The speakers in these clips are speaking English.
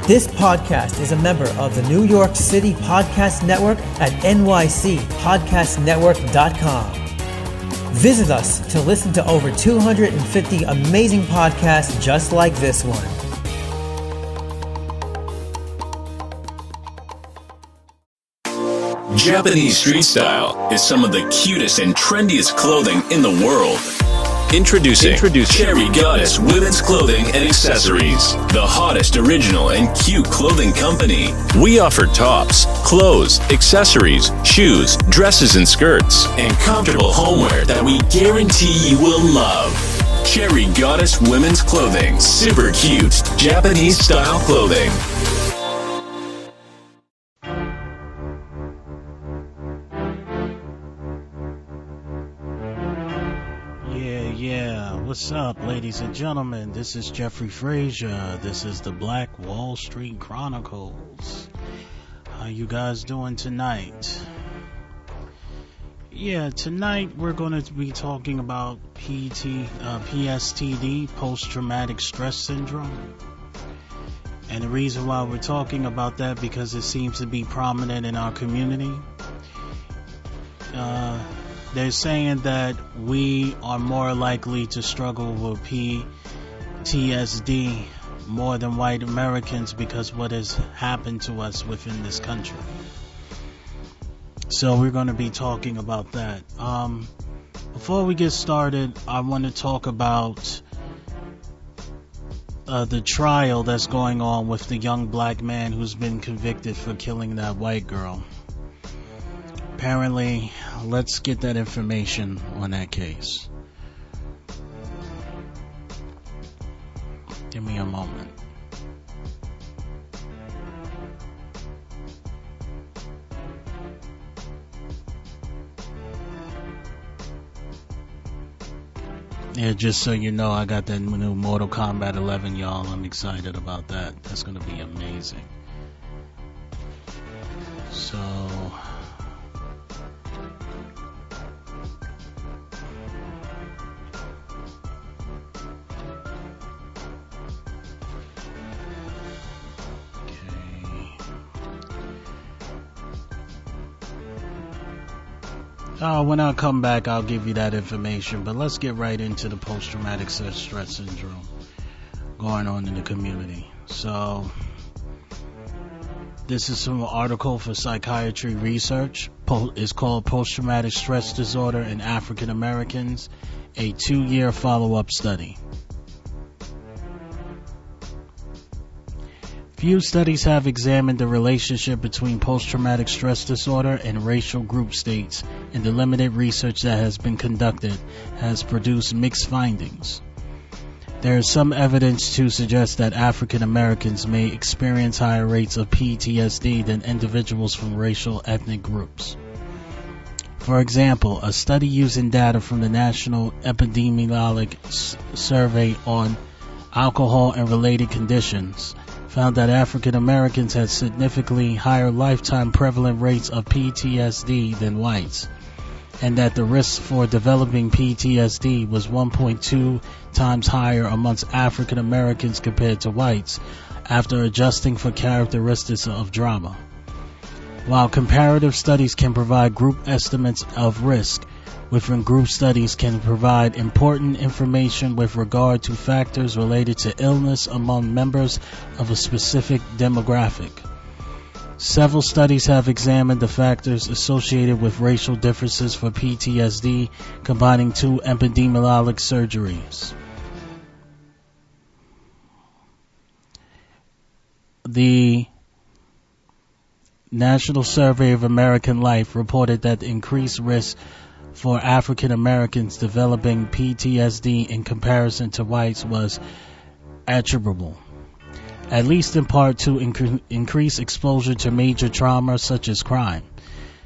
This podcast is a member of the New York City Podcast Network at nycpodcastnetwork.com. Visit us to listen to over 250 amazing podcasts just like this one. Japanese street style is some of the cutest and trendiest clothing in the world. Introducing Cherry Goddess Women's Clothing and Accessories, the hottest original and cute clothing company. We offer tops, clothes, accessories, shoes, dresses and skirts, and comfortable homeware that we guarantee you will love. Cherry Goddess Women's Clothing, super cute Japanese style clothing. What's up, ladies and gentlemen? This is Jeffrey Frazier. This is the Black Wall Street Chronicles. How you guys doing tonight? Tonight we're going to be talking about PTSD, post-traumatic stress syndrome. And the reason why we're talking about that, because it seems to be prominent in our community. They're saying that we are more likely to struggle with PTSD more than white Americans because what has happened to us within this country. So we're going to be talking about that. Before we get started, I want to talk about the trial that's going on with the young black man who's been convicted for killing that white girl. Apparently, let's get that information on that case. Give me a moment. Yeah, just so you know, I got that new Mortal Kombat 11, y'all. I'm excited about that. That's going to be amazing. So... when I come back, I'll give you that information. But let's get right into the post-traumatic stress syndrome going on in the community. So, this is from an article for Psychiatry Research. It's called Post-Traumatic Stress Disorder in African Americans, a 2-year follow-up study. Few studies have examined the relationship between post-traumatic stress disorder and racial group states, and the limited research that has been conducted has produced mixed findings. There is some evidence to suggest that African Americans may experience higher rates of PTSD than individuals from racial ethnic groups. For example, a study using data from the National Epidemiologic Survey on Alcohol and Related Conditions found that African Americans had significantly higher lifetime prevalent rates of PTSD than whites, and that the risk for developing PTSD was 1.2 times higher amongst African Americans compared to whites, after adjusting for characteristics of trauma. While comparative studies can provide group estimates of risk, within group studies can provide important information with regard to factors related to illness among members of a specific demographic. Several studies have examined the factors associated with racial differences for PTSD, combining two epidemiologic surgeries. The National Survey of American Life reported that the increased risk for African Americans developing PTSD in comparison to whites was attributable, at least in part, to increased exposure to major trauma such as crime.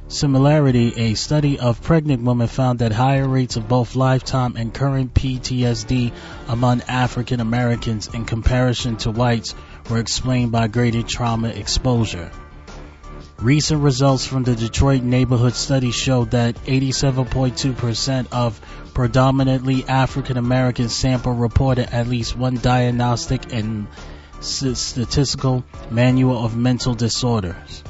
Similarly, a study of pregnant women found that higher rates of both lifetime and current PTSD among African Americans in comparison to whites were explained by greater trauma exposure. Recent results from the Detroit neighborhood study showed that 87.2% of predominantly African American sample reported at least one diagnostic, and Statistical Manual of Mental Disorders.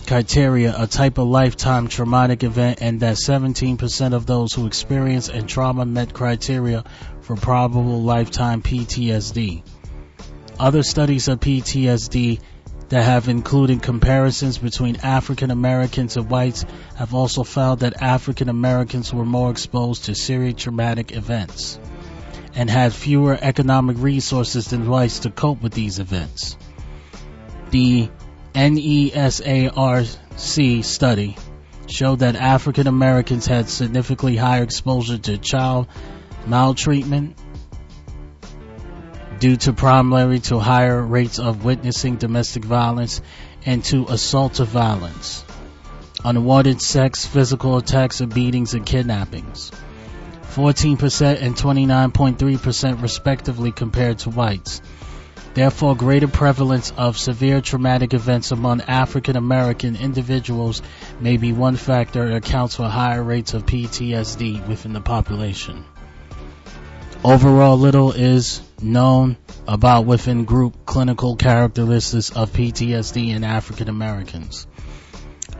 Criteria: a type of lifetime traumatic event, and that 17% of those who experience a trauma met criteria for probable lifetime PTSD. Other studies of PTSD that have included comparisons between African Americans and whites have also found that African Americans were more exposed to serious traumatic events and had fewer economic resources than whites to cope with these events. The NESARC study showed that African Americans had significantly higher exposure to child maltreatment due to primarily to higher rates of witnessing domestic violence and to assaultive violence, unwanted sex, physical attacks, and beatings and kidnappings. 14% and 29.3% respectively compared to whites. Therefore, greater prevalence of severe traumatic events among African American individuals may be one factor that accounts for higher rates of PTSD within the population. Overall, little is known about within group clinical characteristics of PTSD in African Americans.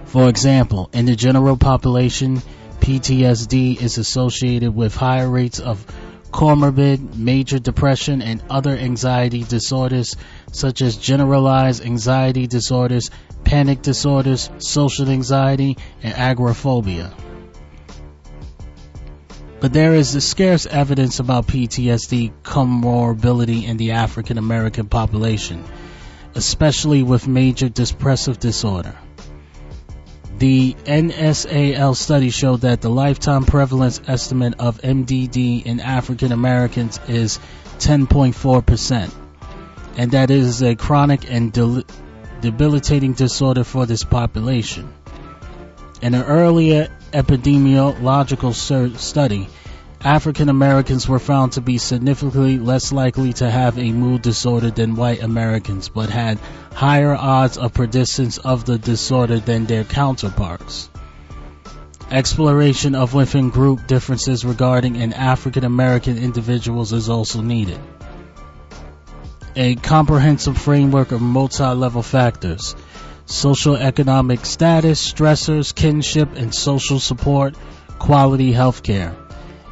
For example, in the general population, PTSD is associated with higher rates of comorbid major depression and other anxiety disorders such as generalized anxiety disorders, panic disorders, social anxiety, and agoraphobia. But there is scarce evidence about PTSD comorbidity in the African American population, especially with major depressive disorder. The NSAL study showed that the lifetime prevalence estimate of MDD in African Americans is 10.4%, and that it is a chronic and debilitating disorder for this population. In an earlier epidemiological study, African Americans were found to be significantly less likely to have a mood disorder than white Americans, but had higher odds of persistence of the disorder than their counterparts. Exploration of within group differences regarding an African American individuals is also needed. A comprehensive framework of multi-level factors, social economic status, stressors, kinship and social support, quality health care,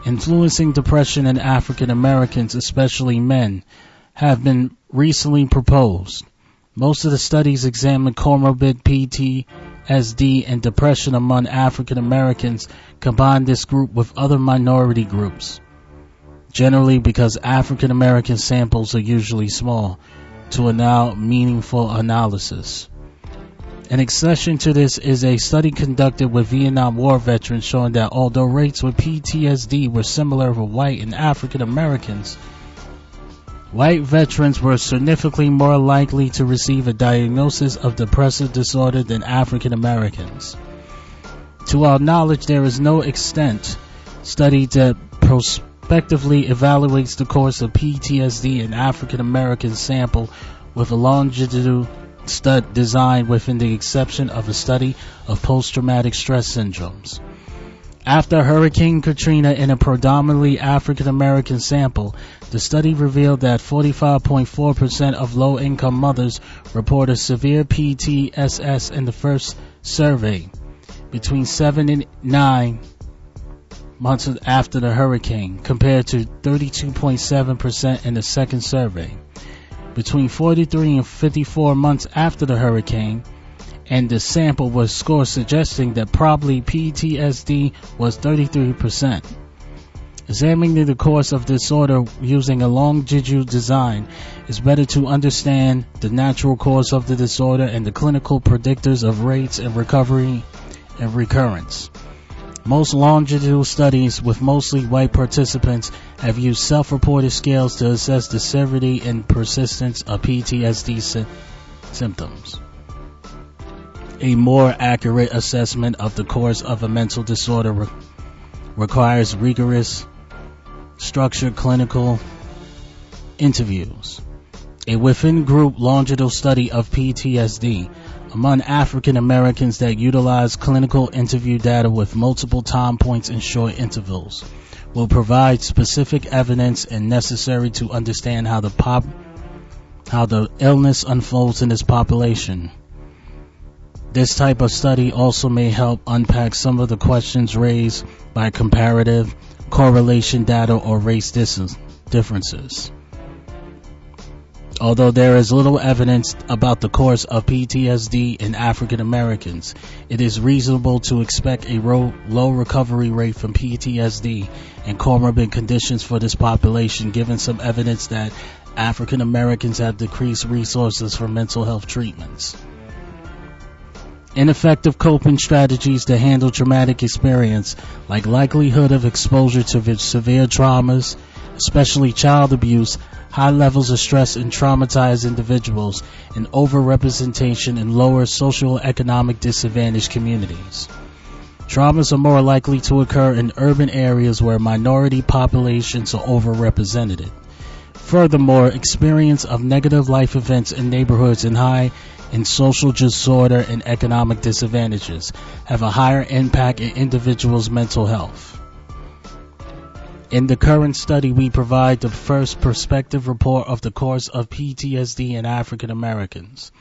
influencing depression in African Americans, especially men, have been recently proposed. Most of the studies examine comorbid PTSD and depression among African Americans, combine this group with other minority groups, generally because African American samples are usually small, to allow meaningful analysis. An exception to this is a study conducted with Vietnam War veterans showing that although rates with PTSD were similar for white and African Americans, white veterans were significantly more likely to receive a diagnosis of depressive disorder than African Americans. To our knowledge, there is no extant study that prospectively evaluates the course of PTSD in African American sample with a longitudinal study designed within the exception of a study of post-traumatic stress syndromes. After Hurricane Katrina in a predominantly African American sample, the study revealed that 45.4% of low-income mothers reported severe PTSS in the first survey, between 7 and 9 months after the hurricane, compared to 32.7% in the second survey, between 43 and 54 months after the hurricane, and the sample was scored suggesting that probably PTSD was 33%. Examining the course of disorder using a longitudinal design is better to understand the natural course of the disorder and the clinical predictors of rates and recovery and recurrence. Most longitudinal studies with mostly white participants have used self-reported scales to assess the severity and persistence of PTSD symptoms. A more accurate assessment of the course of a mental disorder requires rigorous, structured clinical interviews. A within-group longitudinal study of PTSD among African Americans that utilize clinical interview data with multiple time points and short intervals will provide specific evidence and necessary to understand how the how the illness unfolds in this population. This type of study also may help unpack some of the questions raised by comparative correlation data or race differences. Although there is little evidence about the course of PTSD in African Americans, it is reasonable to expect a low recovery rate from PTSD and comorbid conditions for this population, given some evidence that African Americans have decreased resources for mental health treatments. Ineffective coping strategies to handle traumatic experience, like likelihood of exposure to severe traumas, especially child abuse, high levels of stress in traumatized individuals, and overrepresentation in lower socioeconomic disadvantaged communities. Traumas are more likely to occur in urban areas where minority populations are overrepresented. Furthermore, experience of negative life events in neighborhoods high in social disorder and economic disadvantages have a higher impact in individuals' mental health. In the current study, we provide the first prospective report of the course of PTSD in African Americans.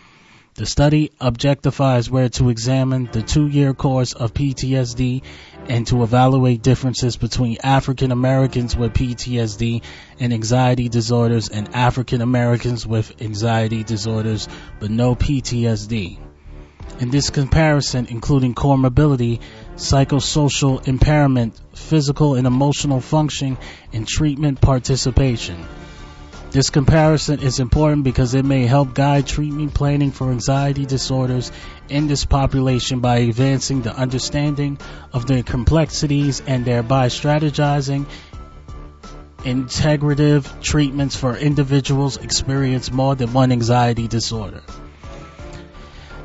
The study objectifies where to examine the 2-year course of PTSD and to evaluate differences between African Americans with PTSD and anxiety disorders and African Americans with anxiety disorders but no PTSD. In this comparison, including comorbidity, psychosocial impairment, physical and emotional functioning, and treatment participation. This comparison is important because it may help guide treatment planning for anxiety disorders in this population by advancing the understanding of their complexities and thereby strategizing integrative treatments for individuals experience more than one anxiety disorder.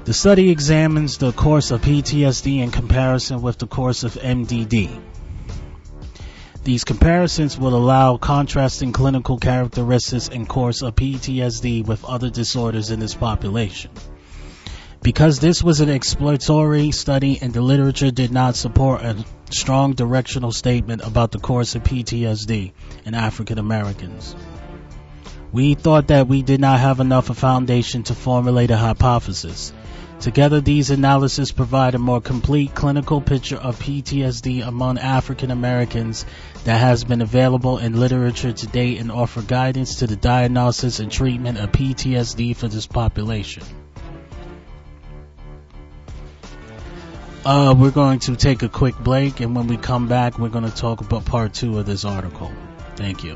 The study examines the course of PTSD in comparison with the course of MDD. These comparisons will allow contrasting clinical characteristics and course of PTSD with other disorders in this population. Because this was an exploratory study and the literature did not support a strong directional statement about the course of PTSD in African Americans, we thought that we did not have enough of a foundation to formulate a hypothesis. Together, these analyses provide a more complete clinical picture of PTSD among African Americans that has been available in literature to date and offer guidance to the diagnosis and treatment of PTSD for this population. We're going to take a quick break, and when we come back, we're going to talk about part 2 of this article. Thank you.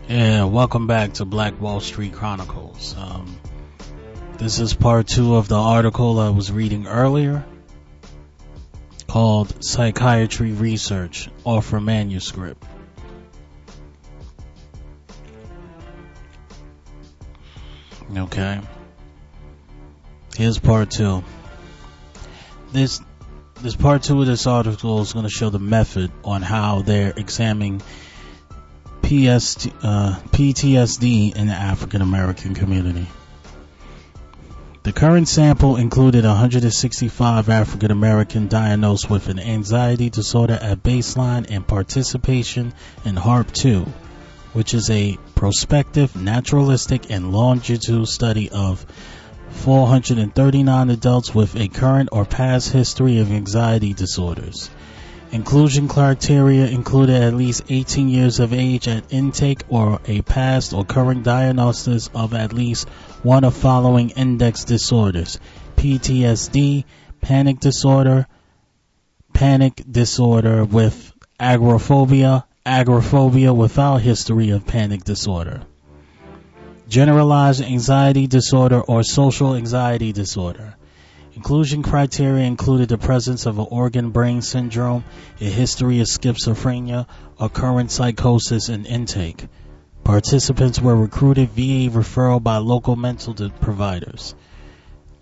Yeah, welcome back to Black Wall Street Chronicles. This is part 2 of the article I was reading earlier called Psychiatry Research, Offer Manuscript. Okay. Here's part 2. This part 2 of this article is going to show the method on how they're examining PTSD in the African American community. The current sample included 165 African American diagnosed with an anxiety disorder at baseline and participation in HARP-2, which is a prospective, naturalistic, and longitudinal study of 439 adults with a current or past history of anxiety disorders. Inclusion criteria included at least 18 years of age at intake or a past or current diagnosis of at least one of following index disorders: PTSD, panic disorder with agoraphobia, agoraphobia without history of panic disorder, generalized anxiety disorder or social anxiety disorder. Inclusion criteria included the presence of an organ-brain syndrome, a history of schizophrenia, or current psychosis in intake. Participants were recruited via referral by local mental providers.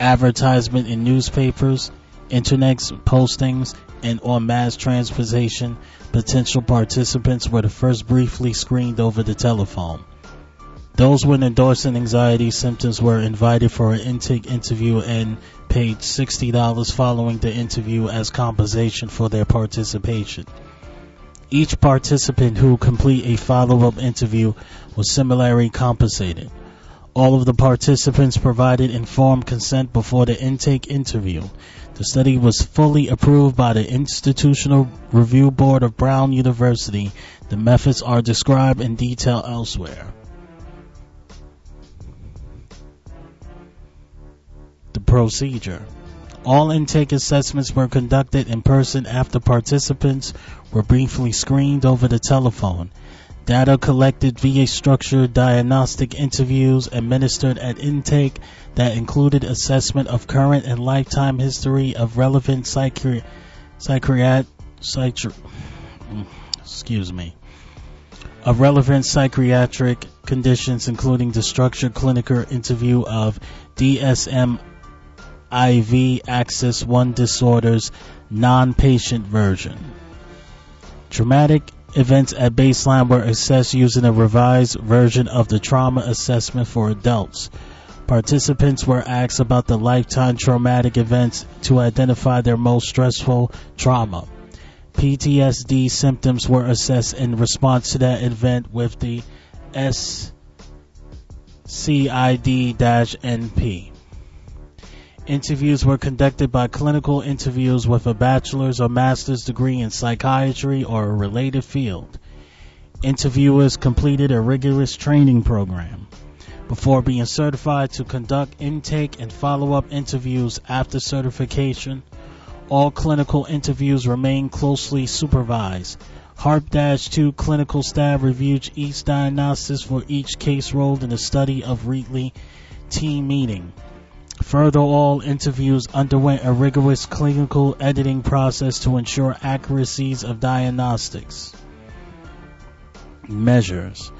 Advertisement in newspapers, internet postings, and on mass transportation. Potential participants were first briefly screened over the telephone. Those with endorsing anxiety symptoms were invited for an intake interview and paid $60 following the interview as compensation for their participation. Each participant who complete a follow-up interview was similarly compensated. All of the participants provided informed consent before the intake interview. The study was fully approved by the Institutional Review Board of Brown University. The methods are described in detail elsewhere. The procedure. All intake assessments were conducted in person after participants were briefly screened over the telephone. Data collected via structured diagnostic interviews administered at intake that included assessment of current and lifetime history of relevant psychiatric conditions, including the structured clinical interview of DSM-IV Axis 1 disorders non-patient version. Traumatic events at baseline were assessed using a revised version of the trauma assessment for adults. Participants were asked about the lifetime traumatic events to identify their most stressful trauma. PTSD symptoms were assessed in response to that event with the SCID-NP. Interviews were conducted by clinical interviews with a bachelor's or master's degree in psychiatry or a related field. Interviewers completed a rigorous training program before being certified to conduct intake and follow-up interviews. After certification, all clinical interviews remain closely supervised. HARP-2 clinical staff reviewed each diagnosis for each case rolled in a study of weekly team meeting. Further, all interviews underwent a rigorous clinical editing process to ensure accuracies of diagnostics. Measures.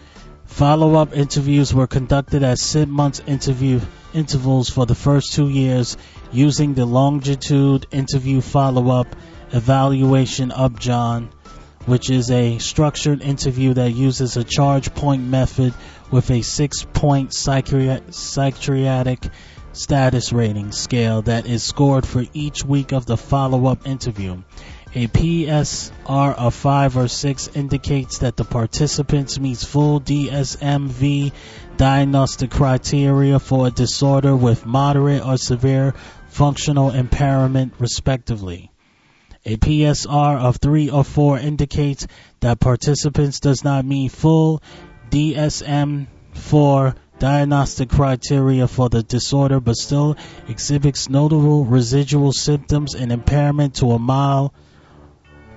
Follow-up interviews were conducted at 6 months intervals for the first 2 years using the longitude interview follow-up evaluation UPJOHN, which is a structured interview that uses a charge point method with a 6-point psychiatric status rating scale that is scored for each week of the follow-up interview. A PSR of 5 or 6 indicates that the participants meets full DSM-V diagnostic criteria for a disorder with moderate or severe functional impairment, respectively. A PSR of 3 or 4 indicates that participants does not meet full DSM-4 diagnostic criteria for the disorder but still exhibits notable residual symptoms and impairment to a mild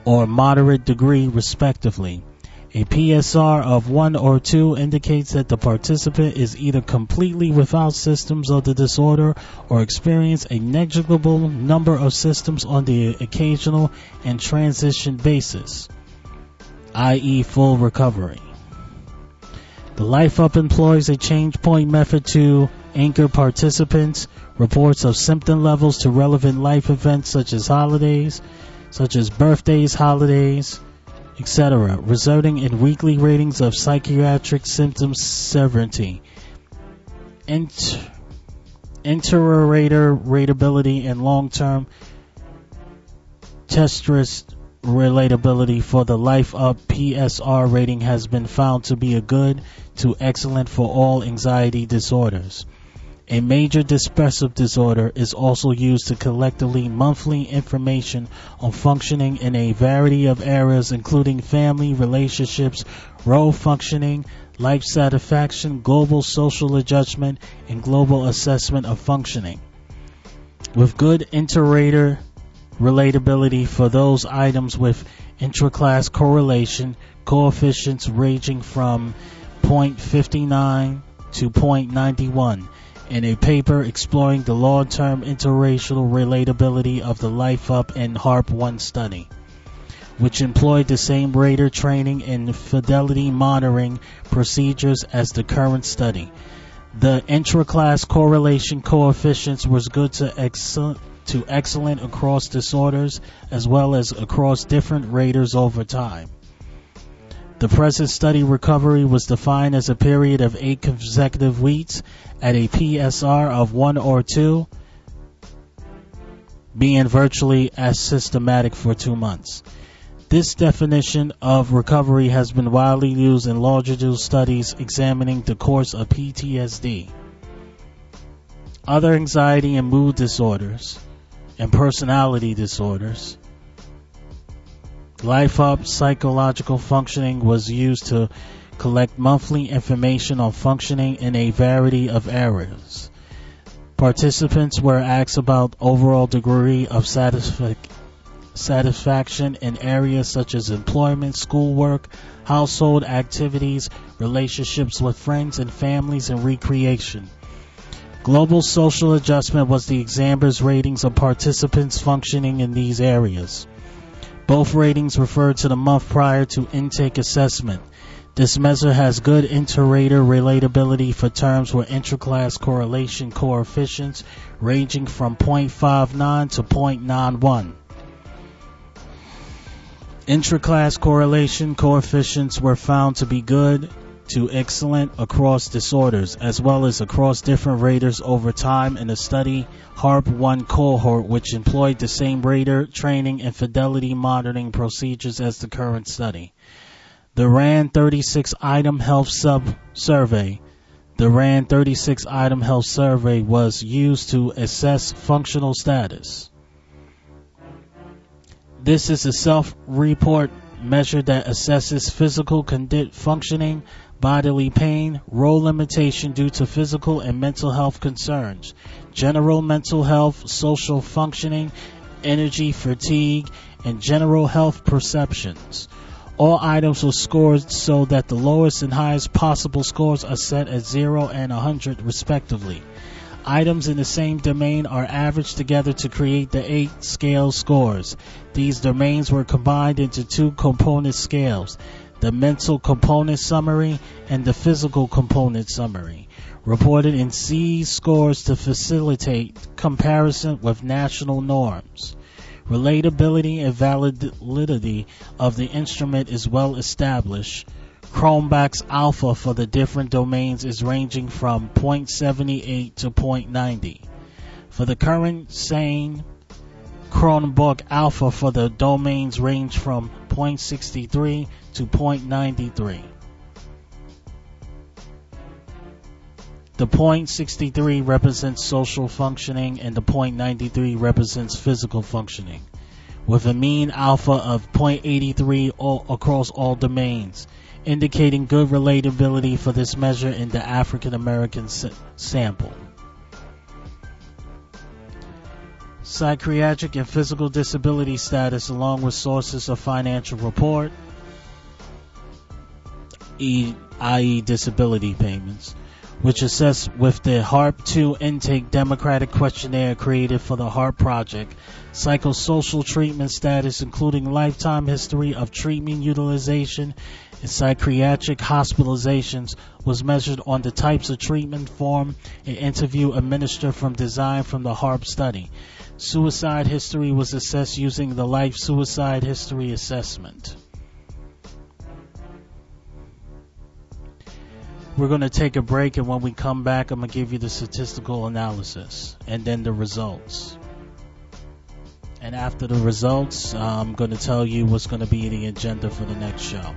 or moderate degree, respectively. A PSR of 1 or 2 indicates that the participant is either completely without symptoms of the disorder or experience a negligible number of symptoms on the occasional and transition basis, i.e. full recovery. The Life Up employs a change point method to anchor participants' reports of symptom levels to relevant life events such as birthdays, holidays, etc., resulting in weekly ratings of psychiatric symptom severity, inter-rater ratability, and long-term testless relatability for the Life Up PSR rating has been found to be a good to excellent for all anxiety disorders. A major depressive disorder is also used to collectively monthly information on functioning in a variety of areas including family, relationships, role functioning, life satisfaction, global social adjustment, and global assessment of functioning. With good inter-rater relatability for those items with intra-class correlation coefficients ranging from 0.59 to 0.91 in a paper exploring the long-term interracial relatability of the Life Up and HARP 1 study, which employed the same rater training and fidelity monitoring procedures as the current study. The intra-class correlation coefficients was good to excellent across disorders as well as across different raters over time. The present study recovery was defined as a period of 8 consecutive weeks at a PSR of 1 or 2, being virtually asymptomatic for 2 months. This definition of recovery has been widely used in longitudinal studies examining the course of PTSD, other anxiety and mood disorders, and personality disorders. Life Up psychological functioning was used to collect monthly information on functioning in a variety of areas. Participants were asked about overall degree of satisfaction in areas such as employment, schoolwork, household activities, relationships with friends and families, and recreation. Global social adjustment was the examiner's ratings of participants functioning in these areas. Both ratings refer to the month prior to intake assessment. This measure has good inter-rater relatability for terms with intra-class correlation coefficients ranging from 0.59 to 0.91. Intra-class correlation coefficients were found to be good to excellent across disorders, as well as across different raters over time in a study HARP 1 cohort, which employed the same rater training and fidelity monitoring procedures as the current study. The RAND 36 Item Health Survey. The RAND 36 Item Health Survey was used to assess functional status. This is a self-report measure that assesses physical functioning, bodily pain, role limitation due to physical and mental health concerns, general mental health, social functioning, energy, fatigue, and general health perceptions. All items were scored so that the lowest and highest possible scores are set at 0 and 100 respectively. Items in the same domain are averaged together to create the 8 scale scores. These domains were combined into 2 component scales, the mental component summary and the physical component summary, reported in C scores to facilitate comparison with national norms. Relatability and validity of the instrument is well established. Cronbach's alpha for the different domains is ranging from 0.78 to 0.90. For the current sane, Cronbach alpha for the domains range from 0.63 to 0.93. The 0.63 represents social functioning and the 0.93 represents physical functioning, with a mean alpha of 0.83 across all domains, indicating good relatability for this measure in the African American sample. Psychiatric and physical disability status along with sources of financial report. i.e. disability payments, which assessed with the HARP-2 intake democratic questionnaire created for the HARP project. Psychosocial treatment status, including lifetime history of treatment utilization and psychiatric hospitalizations, was measured on the types of treatment, form, and interview administered from design from the HARP study. Suicide history was assessed using the Life Suicide History Assessment. We're going to take a break, and when we come back, I'm going to give you the statistical analysis and then the results. And after the results, I'm going to tell you what's going to be the agenda for the next show.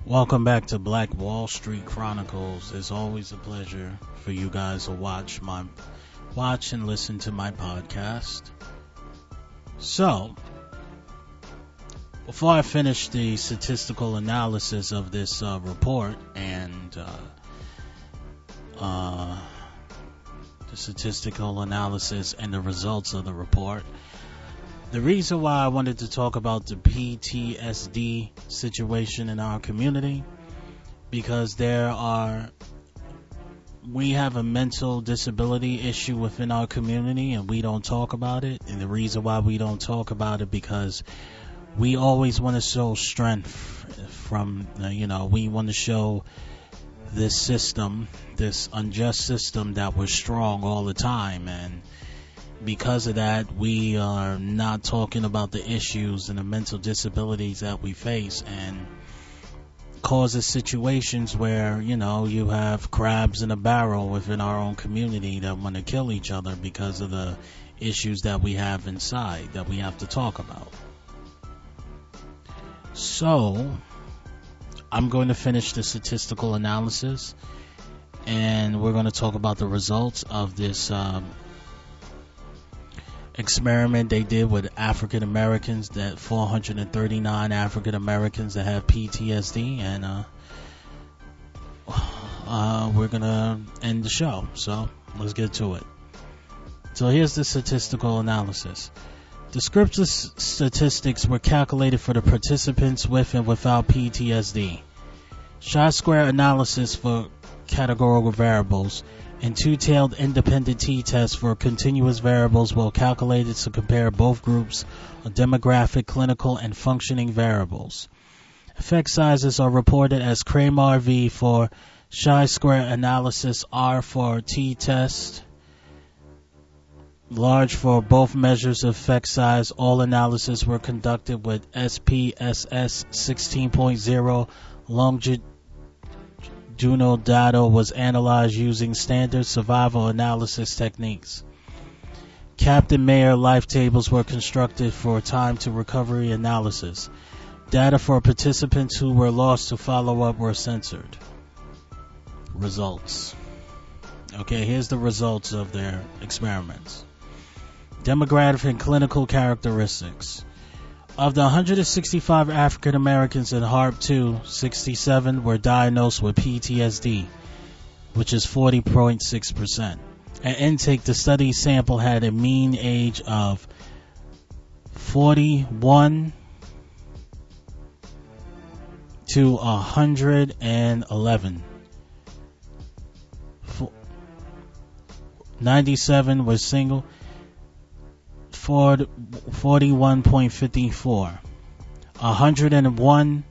Welcome back to Black Wall Street Chronicles. It's always a pleasure for you guys to watch and listen to my podcast. So, before I finish the statistical analysis of this report and the statistical analysis and the results of the report, the reason why I wanted to talk about the PTSD situation in our community, because we have a mental disability issue within our community and we don't talk about it. And the reason why we don't talk about it, because we always want to show strength from, we want to show this system, this unjust system, that we're strong all the time. And because of that, we are not talking about the issues and the mental disabilities that we face, and causes situations where, you have crabs in a barrel within our own community that want to kill each other because of the issues that we have inside that we have to talk about. So, I'm going to finish the statistical analysis, and we're going to talk about the results of this experiment they did with African Americans, that 439 African Americans that have PTSD, and we're gonna end the show. So let's get to it. So here's the statistical analysis. Descriptive statistics were calculated for the participants with and without PTSD. Chi-square analysis for categorical variables and two-tailed independent t-tests for continuous variables were calculated to compare both groups of demographic, clinical, and functioning variables. Effect sizes are reported as Kramer V for chi-square analysis, R for t-test, large for both measures of effect size. All analyses were conducted with SPSS 16.0 longitudinal data was analyzed using standard survival analysis techniques. Captain Mayer life tables were constructed for time to recovery analysis. Data for participants who were lost to follow-up were censored. Results. Okay, here's the results of their experiments. Demographic and clinical characteristics. Of the 165 African Americans in HARP 2, 67 were diagnosed with PTSD, which is 40.6%. At intake, the study sample had a mean age of 41 to 111. 97 was single. 41.54. 101,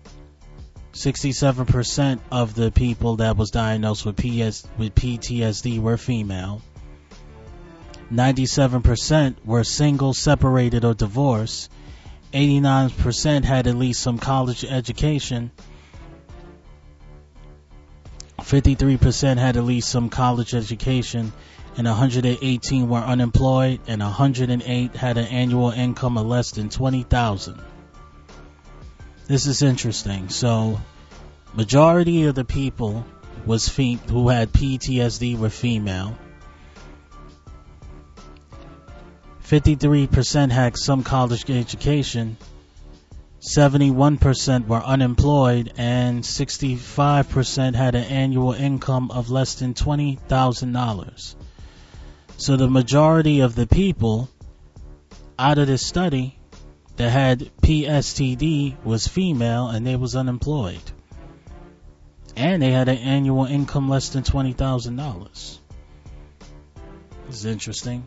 67% of the people that was diagnosed with PTSD were female. 97% were single, separated, or divorced. 89% had at least some college education. 53% had at least some college education. And 118 were unemployed, and 108 had an annual income of less than $20,000. This is interesting. So, majority of the people who had PTSD were female. 53% had some college education. 71% were unemployed, and 65% had an annual income of less than $20,000. So the majority of the people out of this study that had PTSD was female, and they was unemployed. And they had an annual income less than $20,000. This is interesting.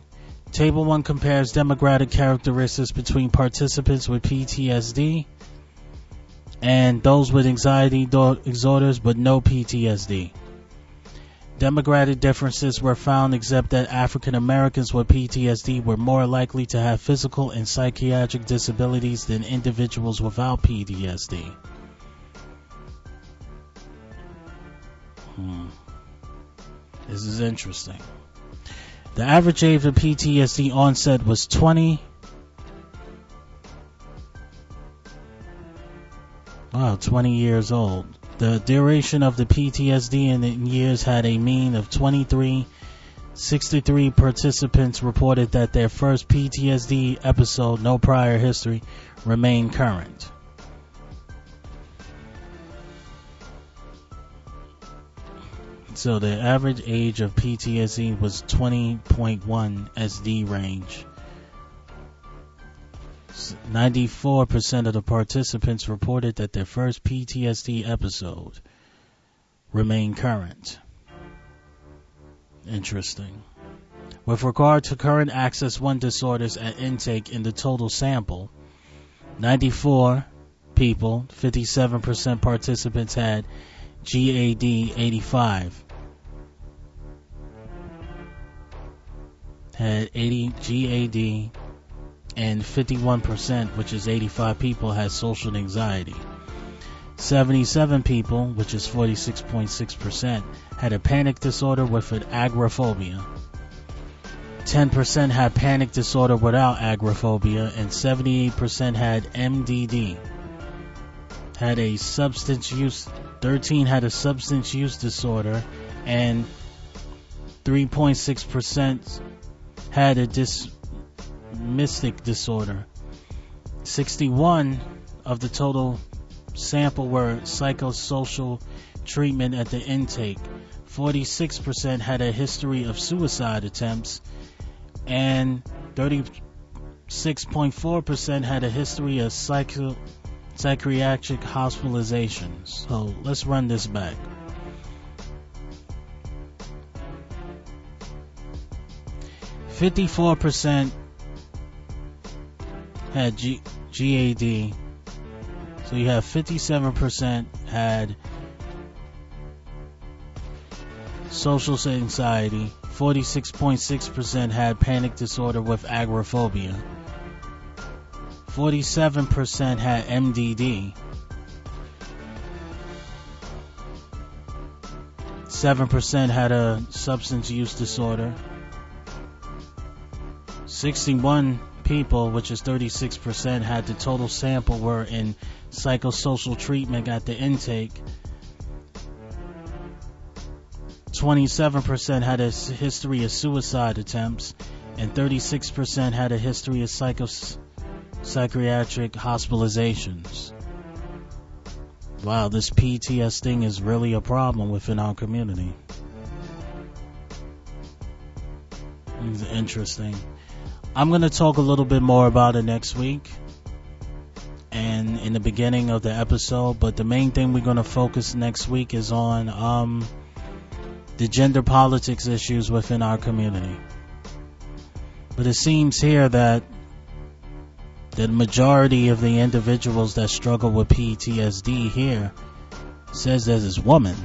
Table 1 compares demographic characteristics between participants with PTSD and those with anxiety disorders but no PTSD. Demographic differences were found except that African Americans with PTSD were more likely to have physical and psychiatric disabilities than individuals without PTSD. This is interesting. The average age of PTSD onset was 20 years old. The duration of the PTSD in years had a mean of 23. 63 participants reported that their first PTSD episode, no prior history, remained current. So the average age of PTSD was 20.1 SD range. 94% of the participants reported that their first PTSD episode remained current. Interesting. With regard to current Axis 1 disorders at intake in the total sample, 94 people, 57% participants had GAD 85. Had 80 GAD, and 51%, which is 85 people, had social anxiety. 77 people, which is 46.6%, had a panic disorder with an agoraphobia. 10% had panic disorder without agoraphobia, and 78% had MDD. Had a substance use. 13 had a substance use disorder, and 3.6% had a mystic disorder. 61 of the total sample were psychosocial treatment at the intake. 46% had a history of suicide attempts, and 36.4% had a history of psychiatric hospitalizations. So let's run this back. 54% had GAD. So you have 57% had social anxiety. 46.6% had panic disorder with agoraphobia. 47% had MDD. 7% had a substance use disorder. 61 people, which is 36%, had the total sample were in psychosocial treatment at the intake. 27% had a history of suicide attempts, and 36% had a history of psychiatric hospitalizations. Wow, this PTSD thing is really a problem within our community. It's interesting. I'm going to talk a little bit more about it next week and in the beginning of the episode, but the main thing we're going to focus next week is on the gender politics issues within our community. But it seems here that the majority of the individuals that struggle with PTSD here says that it's women,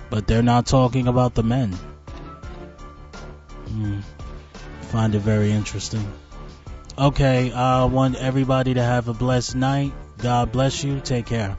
but they're not talking about the men. Find it very interesting. Okay, I want everybody to have a blessed night. God bless you. Take care.